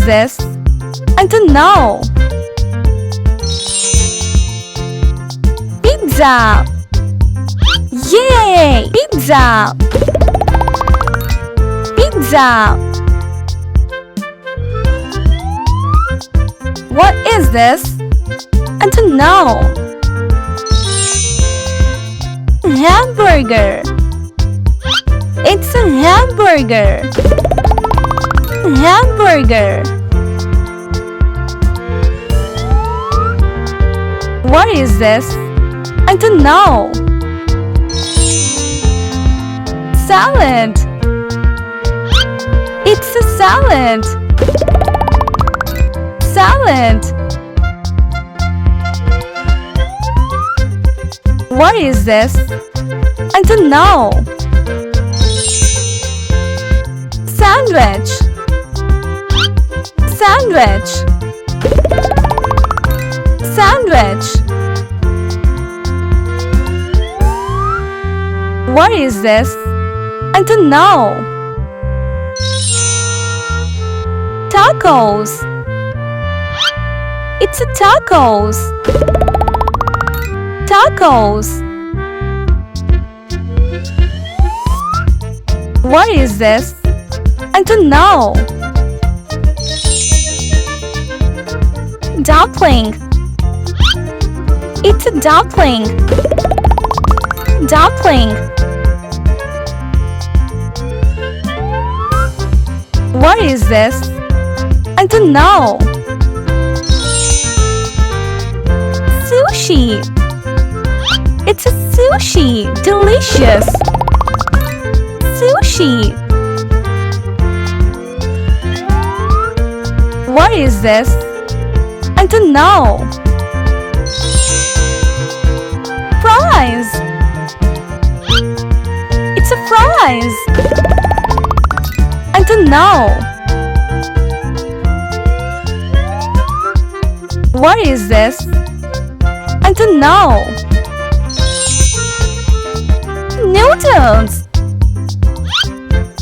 this? I don't know. Pizza! Yay! Pizza! Pizza! What is this? I don't know. Hamburger. It's a hamburger. Hamburger. What is this? I don't know. Salad. It's a salad. Salad. What is this? I don't know. Sandwich. Sandwich. Sandwich. What is this? I don't know. Tacos. It's a tacos. Tacos. What is this? I don't know. Dumpling. It's a dumpling. Dumpling. What is this? I don't know. Sushi. It's a sushi. Delicious. Sushi. What is this? I don't know. Fries. It's a fries. I don't know. What is this? I don't know. Noodles.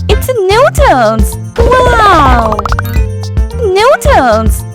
It's a noodles. Wow. Noodles.